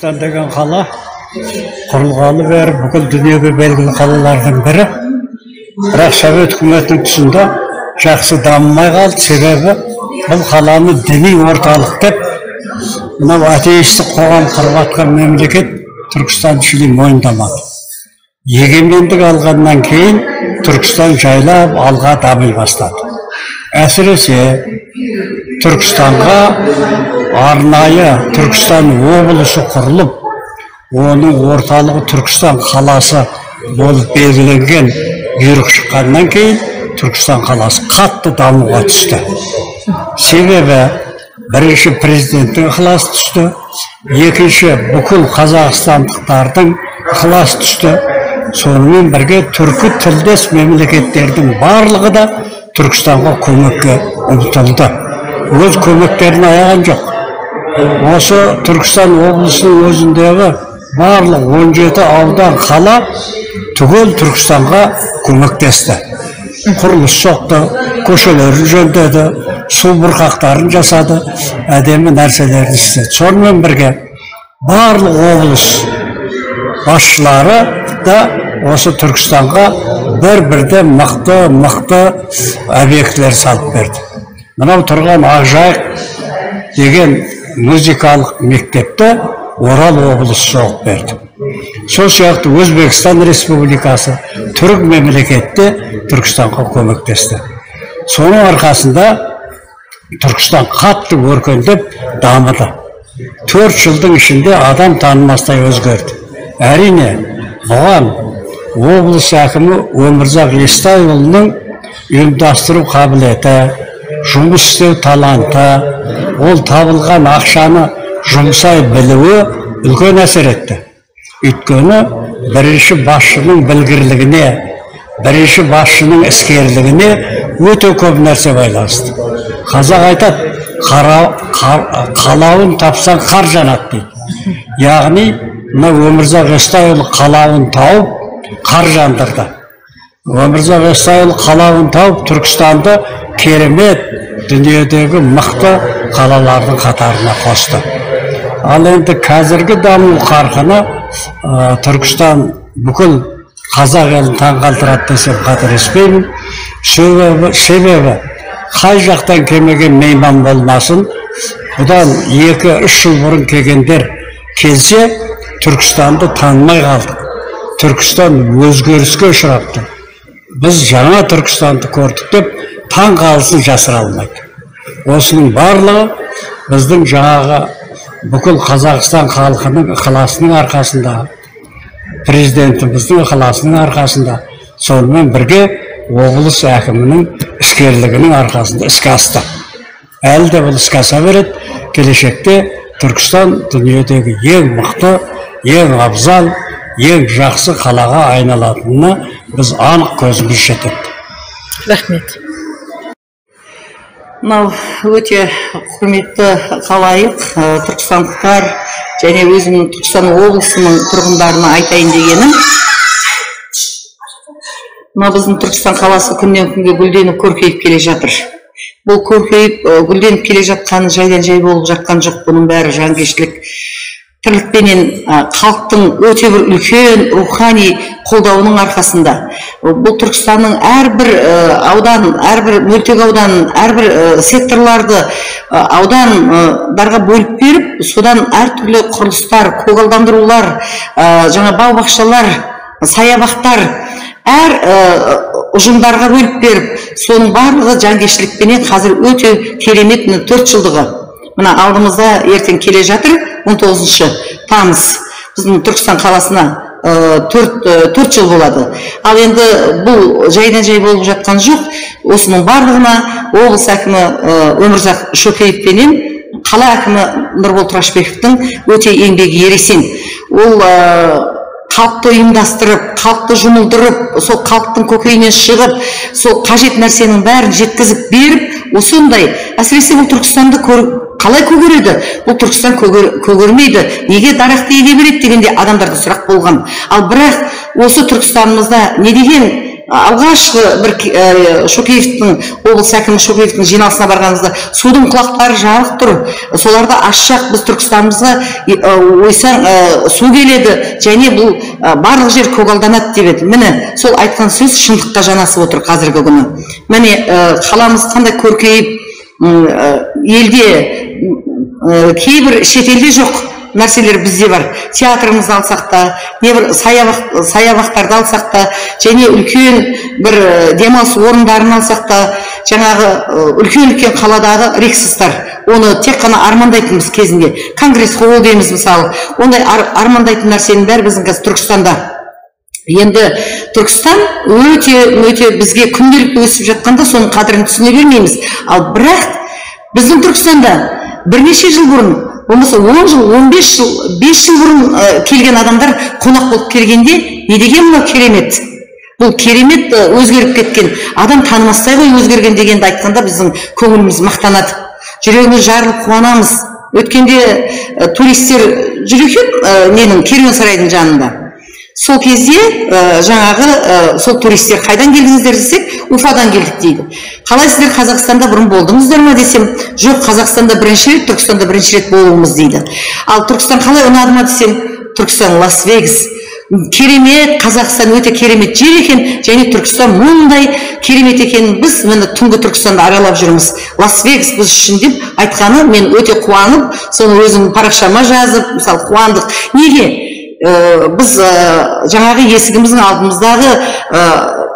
Түркістан деген қала құрылғалы бері бүкіл дүниеге белгілі қалалардың бірі. Бірақ Совет үкіметінің тұсында жақсы дамымай қалды, себебі бұл қаланы діни орталық деп, мынау атеистік қоғам құрып жатқан мемлекет Түркістаншылын мойындамады. Егемендік алғаннан кейін Түркістан жайлап алға дами бастады. Әсіресе Түркістанға арнайы Түркістан облысы құрылып, оның орталығы Түркістан қаласы болып белгіленген бұйрық шыққаннан кейін Түркістан қаласы қатты дамуға түсті. Себебі бірінші президенттің ықыласы түсті, екінші бүкіл қазақстандықтардың ықыласы түсті. Сонымен бірге түркі тілдес мемлекеттердің барлығы да Түркістанға көмекке ұмтылды. Өз көмектерін аяған жоқ. Осы Түркістан облысының өзіндегі барлық 17 аудан қала түгел Түркістанға көмектесті. Құрылыс соқты, көшелерін жөндеді, су бұрқақтарын жасады, әдемі нәрселерді істеді. Сонымен бірге барлық облыс басшылары да осы Түркістанға бір-бірде мықты объектілер салып берді. Мынау тұрған Ақжайық деген музыкалық мектепті Орал облысы соғып берді. Сол сияқты Өзбекстан Республикасы, түрік мемлекетте Түркістанға көмектесті. Соның арқасында Түркістан қатты өркендеп дамыды. 4 жылдың ішінде адам танымастай өзгерді. Әрине, бұған облыс әкімі Өмірзақ Естайұлының ұйымдастыру қабілеті, жұмыс істеу таланты, ол табылған ақшаны жұмсай білуі үлкен әсер етті. Өйткені бірінші басшының білгірлігіне, бірінші басшының іскерлігіне өте көп нәрсе байланысты. Қазақ айтады, қалауын тапсаң қар жанады дейді. Яғни, Өмірзақ Естайұлы қалауын тауып, қар жандырды. Өмірзақ Естайұлы қалауын тауып, Түркістанды керемет дүниедегі мықты қалалардың қатарына қосты. Ал енді қазіргі даму қарқыны Түркістан бүкіл қазақ елін таңғалдырады десем қателеспеймін. Себебі қай жақтан келмеген мейман болмасын, бұдан 2-3 жыл бұрын келгендер келсе, Түркістанды танымай қалды. Түркістан өзгеріске ұшырапты. Біз жаңа Түркістанды көрдік деп таң қалысын жасыра алмайды. Осының барлығы біздің жаңағы бүкіл Қазақстан халқының ықыласының арқасында, президентіміздің ықыласының арқасында, сонымен бірге облыс әкімінің іскерлігінің арқасында іске асты. Әлі де бұл іске аса береді. Келешекте Түркістан дүниедегі ең мықты, ең абзал, ең жақсы қалаға айналатынына біз анық көзіміз жетеді. Рахмет. Мынау өте құрметті қалайық, түркістандықтар және өзімнің Түркістан облысының тұрғындарына айтайын дегенім. Мынау біздің Түркістан қаласы күннен күнге гүлденіп көркейіп келе жатыр. Бұл көркейіп гүлденіп келе жатқаны жайдан жай болып жатқан жоқ. Бұның бәрі жанкештілік тірлікпенен халықтың өте бір үлкен рухани қолдауының арқасында. Бұл Түркістанның әрбір аудан, әрбір мөлтек аудан, әрбір секторларды аудандарға бөліп беріп, содан әртүрлі құрылыстар, көгалдандырулар, жаңа бау-бақшалар, саябақтар, әр ұжымдарға бөліп беріп, соның барлығы жанкештілікпенен қазір өте керемет 4 жылдығы. Мына алдымызда ертең келе жатыр, 19 тамыз біздің Түркістан қаласына 4 жыл болады. Ал енді бұл жайдан жай болып жатқан жоқ. Осының барлығына облыс әкімі Өмірзақ Шөкеевпенен қала әкімі Нұрбол Тұрашбековтың өте еңбегі ересен. Ол халықты ұйымдастырып, халықты жұмылдырып, сол халықтың көкейінен шығып, сол қажет нәрсенің бәрін жеткізіп беріп, осындай, әсіресе бұл Түркістанды қалай көгереді? Бұл Түркістан көгермейді. Неге дарақты еге береді дегенде адамдарда сұрақ болған. Ал бірақ осы Түркістанымызда не деген алғашқы бір Шөкеевтің, облыс әкімі Шөкеевтің жиналысына барғанымызда судың құлақтары жарық тұр, соларды ашсақ біз Түркістанымызға ойсаң су келеді, және бұл барлық жер көгалданады деп еді. Міне сол айтқан сөз шындыққа жанасып отыр қазіргі күні. Міне қаламыз қандай көркейіп, елде кейбір шетелде жоқ нәрселер бізде бар. Театрымызды алсақ та, небір саябақтарды алсақ та, және үлкен бір демалыс орындарын алсақ та, жаңағы үлкен қаладағы риксостар, оны тек қана армандайтынбыз кезінде. Конгресс холл дейміз мысалы. Ондай армандайтын нәрсенің бәрі біздің қазір Түркістанда. Енді Түркістан өте бізге күнделікті өсіп жатқанда соның қадірін түсіне бермейміз. Ал бірақ біздің Түркістанда бірнеше жыл бұрын, болмаса 10 жыл, 15 жыл, 5 жыл бұрын келген адамдар қонақ болып келгенде, не деген мынау керемет? Бұл керемет өзгеріп кеткен. Адам танымастай ғой өзгерген дегенді айтқанда біздің көңіліміз мақтанады. Жүрегіміз жарылып қуанамыз. Өткенде туристер жүр екен ненің керуен-сарайдың жанында. Сол кезде жаңағы сол туристер қайдан келдіңіздер десек, Уфадан келдік дейді. Қалай сіздер Қазақстанда бұрын болдыңыздар ма десем, жоқ, Қазақстанда бірінші рет, Түркістанда бірінші рет болуымыз дейді. Ал Түркістан қалай ұнады ма десем, Түркістан Лас-Вегас. Керемет, Қазақстан өте керемет жер екен, және Түркістан мұндай керемет екенін біз міне түнгі Түркістанды аралап жүрміз. Лас-Вегас біз үшін деп айтқаны мен өте қуанып, соны өзім парақшама жазып, мысалы қуандық. Неге? Біз жаңағы есігіміздің алдымыздағы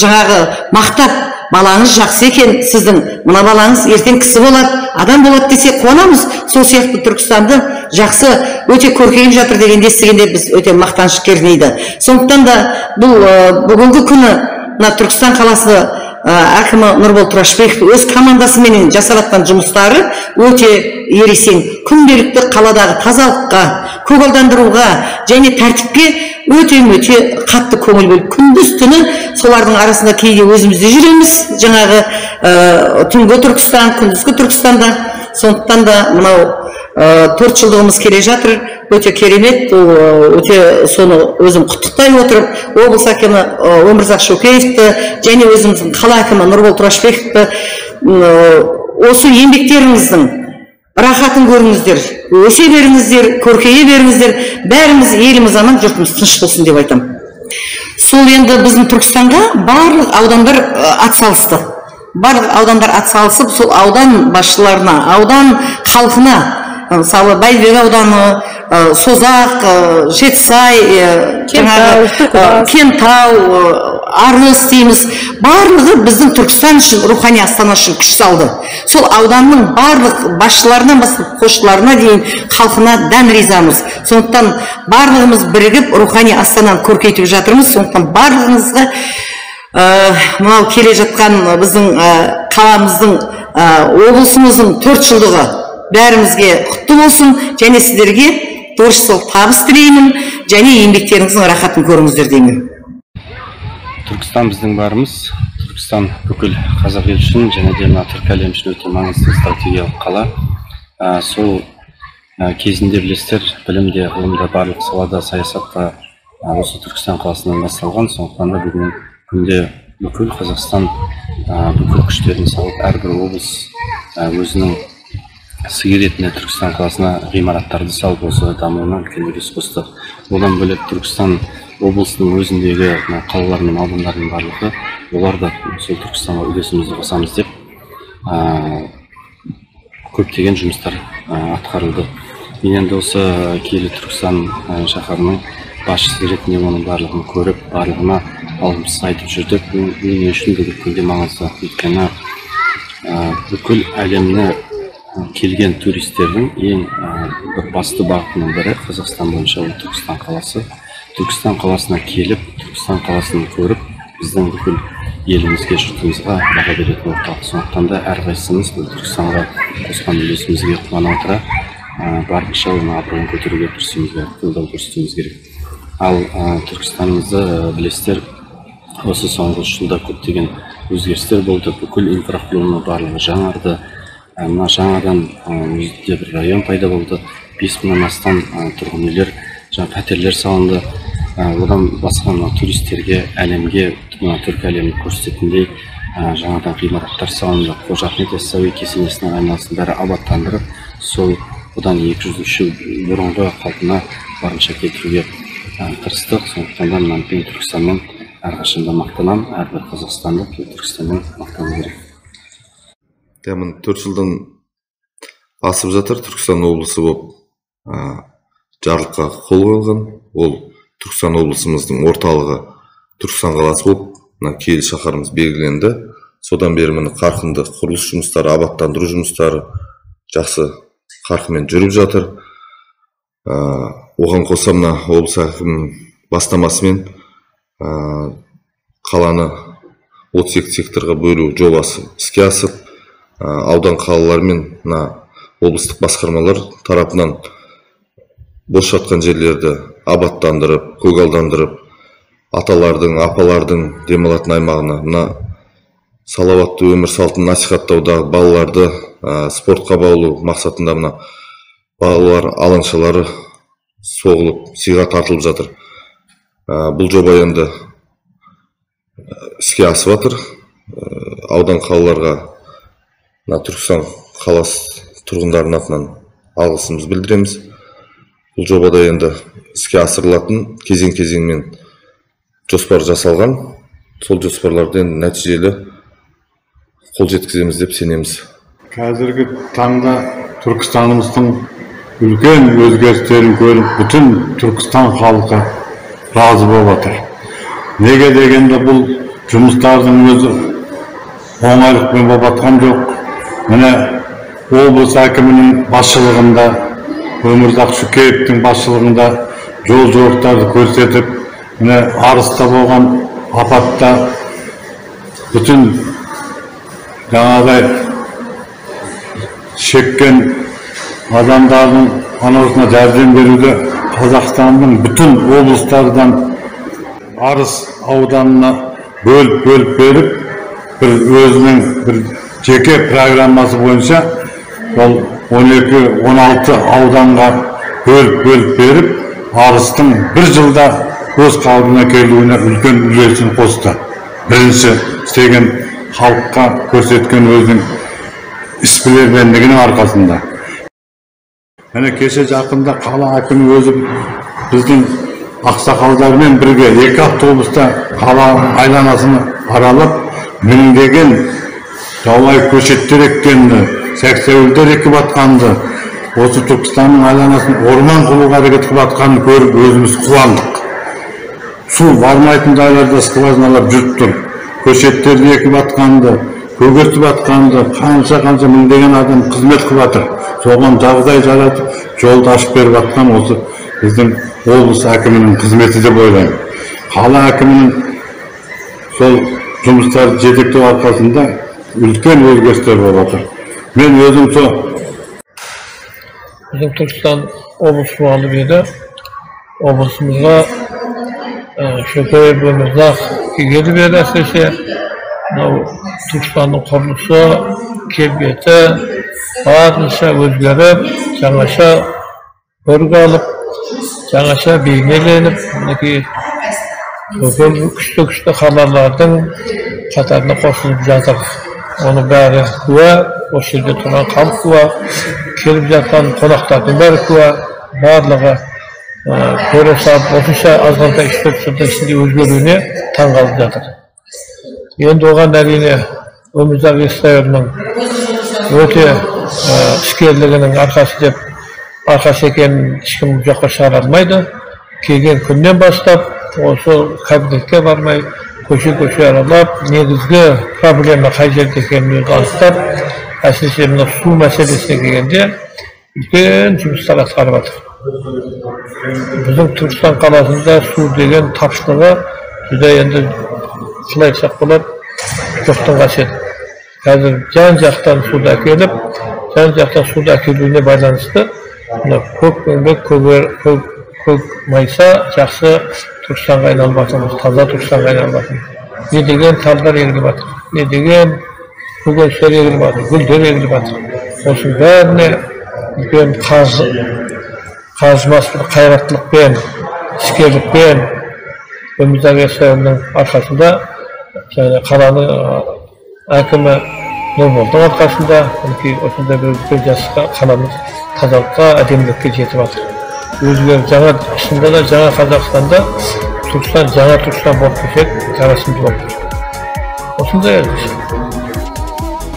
жаңағы мақтап, балаңыз жақсы екен, сіздің мына балаңыз ертең кісі болады, адам болады десе қуанамыз. Сол сияқты Түркістанды жақсы, өте көркейіп жатыр дегенді естігенде біз өте мақтаныш кернейді. Сондықтан да бұл бүгінгі күні Түркістан қаласы әкімі Нұрбол Тұрашбеков өз командасымен жасап жатқан жұмыстары өте ересен. Күнделікті қаладағы тазалыққа, көгалдандыруға және тәртіпке өте қатты көңіл бөліп, күндіз түні солардың арасында кейде өзімізде жүреміз, жаңағы түнгі Түркістан, күндізгі Түркістанда. Сондықтан да мынау 4 жылдығымыз келе жатыр, өте керемет. Өте соны өзім құттықтай отырып, облыс әкімі Өмірзақ Шөкеевті және өзіміздің қала әкімі Нұрбол Тұрашбековті осы еңбектеріңіздің рахатын көріңіздер, өсе беріңіздер, көркейе беріңіздер, бәріміз еліміз аман, жұртымыз тыныш болсын деп айтам. Сол енді біздің Түркістанға барлық аудандар атсалысты. Барлық аудандар атсалысып, сол аудан басшыларына, аудан халқына, мысалы Бәйдібек ауданы, Созақ, Жетісай, Кентау, Арыс дейміз, барлығы біздің Түркістан үшін, рухани астана үшін күш салды. Сол ауданның барлық басшыларынан бастап қосшыларына дейін халқына дән ризамыз. Сондықтан барлығымыз бірігіп рухани астананы көркейтіп жатырмыз. Сондықтан барлығыңызға мынау келе жатқан біздің қаламыздың, облысымыздың 4 жылдығы бәрімізге құтты болсын, және сіздерге творчестволық табыс тілеймін, және еңбектеріңіздің рахатын көріңіздер деймін. Түркістан біздің барымыз. Түркістан бүкіл қазақ ел үшін және де түркі әлем үшін өте маңызды стратегиялық қала. Сол кезінде білесіздер, білімде, ғылымда, барлық салада, саясатта осы Түркістан қаласынан басталған. Сондықтан да бүгін күнде бүкіл Қазақстан бүкіл күштерін салып, әрбір облыс өзінің сый ретінде Түркістан қаласына ғимараттарды салып, осы дамуына үлкен үлес қосты. Одан бөлек Түркістан облысының өзіндегі қалалар мен аудандарының барлығы, олар да сол Түркістанға үлесімізді қосамыз деп көптеген жұмыстар атқарылды. Мен енді осы киелі Түркістан шаһарының басшысы ретінде оның барлығын көріп, барлығына алғысымызды айтып жүрдік. Мен үшін бүгінгі күнде маңызды, өйткені бүкіл әлемні келген туристердің ең бір басты бағытының бірі Қазақстан бойынша ол Түркістан қаласы. Түркістан қаласына келіп, Түркістан қаласын көріп, біздің бүкіл елімізге, жұртымызға баға беретін орталық. Сондықтан да әрқайсымыз Түркістанға қосқан үлесімізге қуана отыра, барынша оны абыройын көтеруге тырысуымыз керек, қолдау көрсетуіміз керек. Ал Түркістанымызды білесіздер, осы соңғы жылда көптеген өзгерістер болды, бүкіл инфрақұрылымы барлығы жаңарды. Мына жаңадан өзінде бір район пайда болды, 5000-нан астам тұрғын үйлер, пәтерлер салынды. одан басқа туристерге, әлемге, түркі әлемін көрсететіндей жаңадан ғимараттар салынып, Қожа Ахмет Яссауи кесенесінің айналасын бәрі абаттандырып, сол одан 200 жыл бұрынғы қалпына барынша келтіруге тырыстық. Сондықтан да мен Түркістанмен әрқашанда мақтанамын, әрбір қазақстандық Түркістанмен мақтану керек. Міне 4 жылдан асып жатыр, Түркістан облысы болып жарлыққа қол қойылған. Ол Түркістан облысымыздың орталығы Түркістан қаласы болып, киелі шаһарымыз белгіленді. Содан бері міне қарқынды құрылыс жұмыстары, абаттандыру жұмыстары жақсы қарқынмен жүріп жатыр. Оған қоса мына облыс әкімінің бастамасымен қаланы 32 секторға бөлу жобасы іске асып, аудан қалалар мен облыстық басқармалар тарапынан бос жатқан жерлерді абаттандырып, көгалдандырып, аталардың, апалардың демалатын аймағына салауатты өмір салтын насихаттауда, балаларды спортқа баулу мақсатында балалар алаңшалары соғылып, сыйға тартылып жатыр. Бұл жоба енді іске асып жатыр. Аудан қалаларға Түркістан қаласы тұрғындарының атынан алғысымызды білдіреміз. Бұл жобада енді іске асырылатын кезең-кезеңмен жоспар жасалған. Сол жоспарларды нәтижелі қол жеткіземіз деп сенеміз. Қазіргі таңда Түркістанымыздың үлкен өзгерістерін көріп, бүтін Түркістан халқы разы болып отыр. Неге дегенде бұл жұмыстардың өзі оңайлықпен болып жатқан жоқ. Міне облыс әкімінің басшылығында, Өмірзақ Шүкеевтің басшылығында жол жорықтарды көрсетіп, міне Арыста болған апатта бүтін жаңағыдай шеккен адамдардың анасына жәрдем беруде Қазақстанның бүтін облыстардан Арыс ауданына бөліп беріп, бір өзінің бір жеке программасы бойынша ол 12-16 ауданға бөліп беріп, Арыстың бір жылда өз қалпына келуіне үлкен үлесін қосты. Бірінші істеген халыққа көрсеткен өзінің іспілербендігінің арқасында. Міне кеше жақында қала әкімі өзі біздің ақсақалдармен бірге 2 автобуста қала айланасını аралап, мыңдеген жаулай көшеттер еккенді, сәксәуілдер екіп атқанды, осы Түркістанның айланасын орман қылуға әрекет қылып атқанын көріп өзіміз қуандық. Су бармайтын жайларда скважиналар жүріп тұр. Көшеттерді екіп атқанды, көгертіп атқанды, қанша мыңдеген адам қызмет қылып жатыр. Соған жағдай жаратып, жолды ашып беріп атқан осы біздің облыс әкімінің қызметі деп ойлаймын. Қала әкімінің сол жұмыстарды жетектеу арқасында үлкен өзгерістер болып жатыр. Мен өзім сол bizim Türkistan облысы болғанды бері облысымызға Шөкеевімізді келгелі бері әсіресе Түркістанның құрылысы, келбеті барынша өзгеріп, жаңаша көрік алып, жаңаша бейнеленіп, мінекей күшті қалалардың қатарына қосылып жатыр. Оны бәрі куә, осы жерде тұрған халық куә, келіп жатқан қонақтардың бәрі куә, барлығы көре салып, осынша азғантай 3-4 жылдың ішінде өзгеруіне таңғалып жатыр. Енді оған әрине Өмірзақ Естайұлының өте іскерлігінің арқасы екенін ешкім жоққа шығара алмайды. Келген күннен бастап, осы кабинетке бармай, көше аралап, негізгі проблема қай жерде екенін өзі анықтап, әсіресе мына су мәселесіне келгенде үлкен жұмыстар атқарып жатыр. Біздің Түркістан қаласында су деген тапшылығы жүдә енді қалай айтсақ болады, жоқтың қасиеті. Қазір жан-жақтан суды әкеліп, жан-жақтан суды әкелуіне байланысты көк еңбек, көк майса жақсы Түркістанға айналып жатырмыз, таза Түркістанға айналып жатырмыз. Не деген талдар егіліп жатыр, не деген көкөністер егіліп жатыр, гүлдер егіліп жатыр. Осының бәріне үлкен қажымас бір қайраттылықпен, іскерлікпен, Ömürden eserinin arkasında yani Karan'ın akımı Nurbol'dan arkasında oşunda bir jasıqa kanamız tazalıkka, edemlikке jetip atır. Özgür жаңа aslında da жаңа Kazakistan'da Türkistan, жаңа Türkistan bolup geçecek, жаңасынчы bolup geçecek. Osunda yazmış.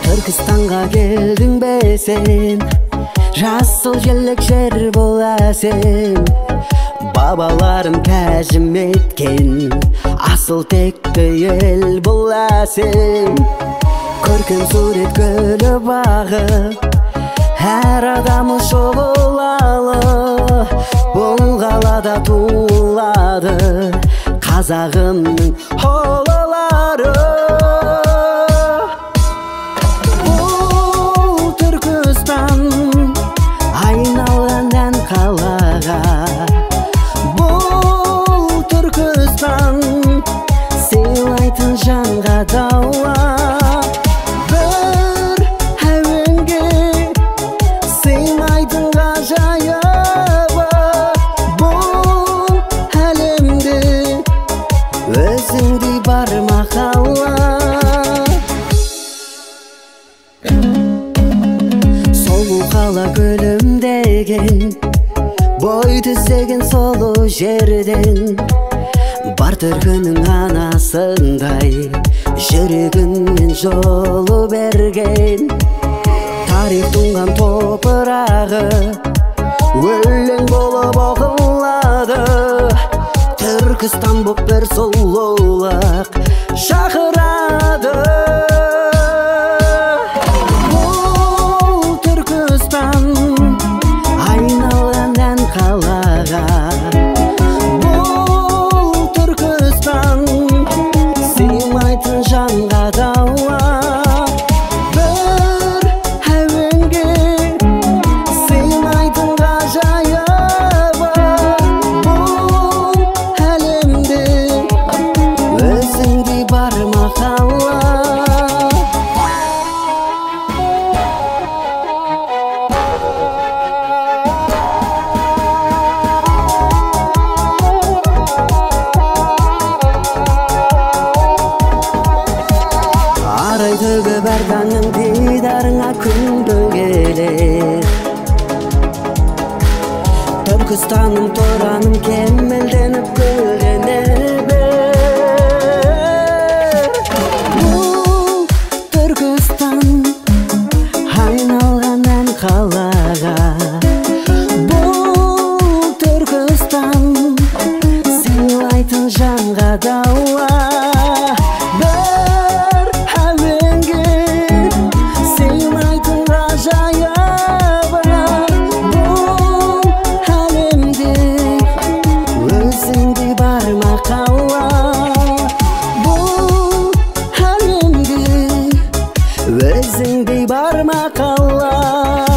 Türkistan'a geldin be sen, Rasul jellik şer bolasın. Babalarım tәжім etken, asıl tekki el bolasın. Көркем сурет гүлі бағы, әр адамы шоғылалы. Бұл қалада туылады қазағымның олалары. Бұл Түркістан айналған ән қалаға. Бұл Түркістан сыйлайтын жанға дауа. Gülüm деген бой түзеген солу жерден бар түркінің анасындай жүрегіңмен жолу берген. Тарих туңған топырағы өлең болып оқылады. Түркістан боп бір сұлулық шақырады. Bardanın didarına күндө келер. Түркістаным тораным кемелденіп көлденіп. Бұл Түркістан айналған ән қалаға. Бұл Түркістан сыйлайтын жанға дауа. Өзіңдей бар ма қалла?